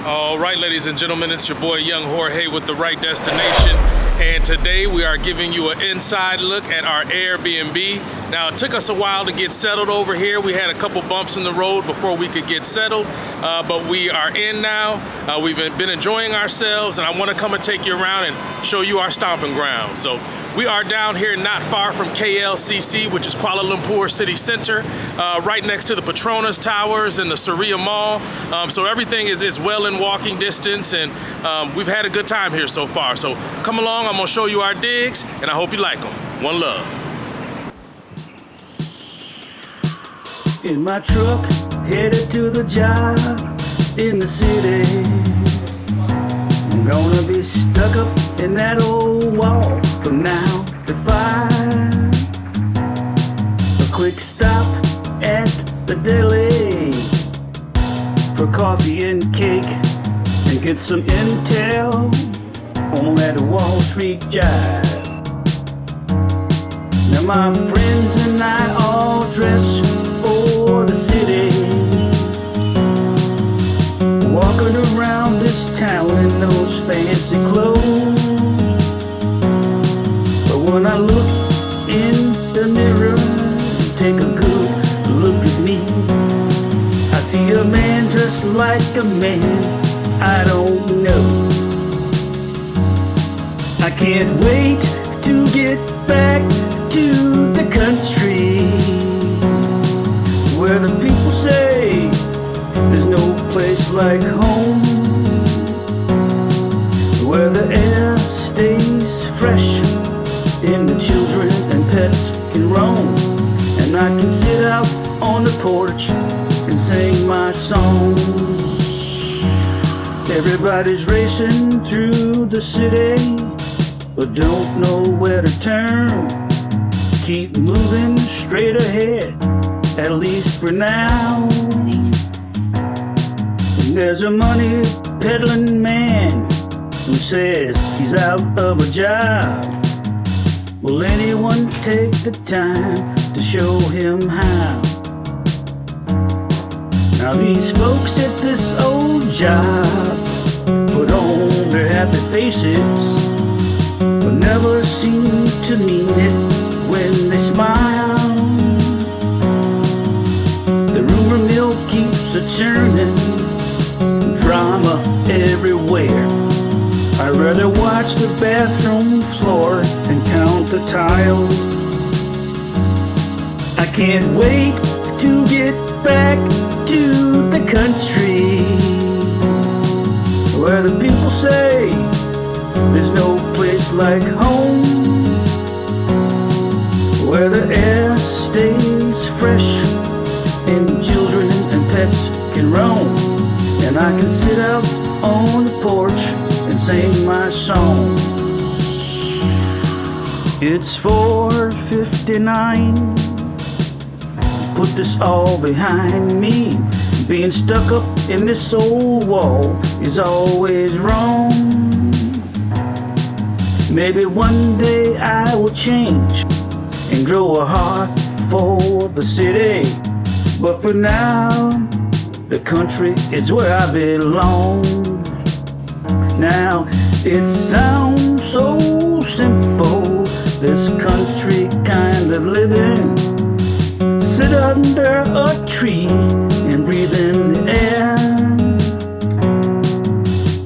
All right, ladies and gentlemen, it's your boy Young Jorge with The Right Destination. And today we are giving you an inside look at our Airbnb. Now, it took us a while to get settled over here. We had a couple bumps in the road before we could get settled, but we are in now. We've been enjoying ourselves, and I want to come and take you around and show you our stomping ground. So we are down here not far from KLCC, which is Kuala Lumpur City Center, right next to the Petronas Towers and the Surya Mall. So everything is well in walking distance, and we've had a good time here so far. So come along, I'm gonna show you our digs, and I hope you like them. One love. In my truck, headed to the job in the city. I'm gonna be stuck up in that old wall from now to 5. A quick stop at the deli for coffee and cake, and get some intel on that Wall Street jive. Now my friends and I all dress for the city, walking around this town in those fancy clothes. But when I look in the mirror, take a good look at me, I see a man dressed like a man I don't know. I can't wait to get back to the country, where the people say there's no place like home, where the air stays fresh and the children and pets can roam, and I can sit out on the porch and sing my song. Everybody's racing through the city, but don't know where to turn. Keep moving straight ahead, at least for now. And there's a money peddling man who says he's out of a job. Will anyone take the time to show him how? Now these folks at this old job put on their happy faces, but never seem to mean it when they smile. The rumor mill keeps a-churning, drama everywhere. I'd rather watch the bathroom floor and count the tiles. I can't wait to get back to the country, where the people say there's no place like home, where the air stays fresh and children and pets can roam, and I can sit out on the porch and sing my song. It's 4:59. Put this all behind me. Being stuck up in this old wall is always wrong. Maybe one day I will change and grow a heart for the city, but for now, the country is where I belong. Now, it sounds so simple, this country kind of living. Sit under a tree and breathe in the air.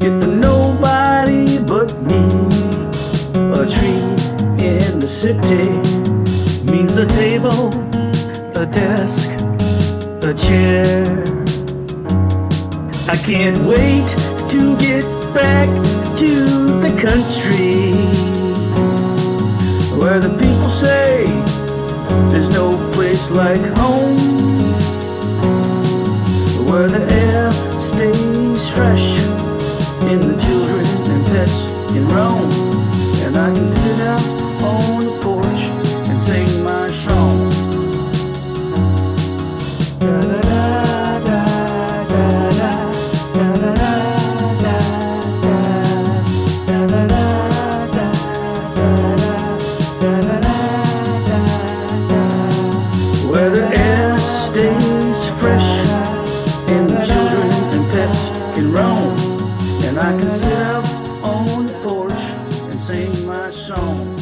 If nobody but me, a tree in the city means a table, a desk, a chair. I can't wait to get back to the country, where the people say there's no place like home, where the air stays fresh and the children and pets can roam, and I can sit out on the porch and sing my song. Where the air stays fresh and the children and pets home, and I can sit up on the porch and sing my song.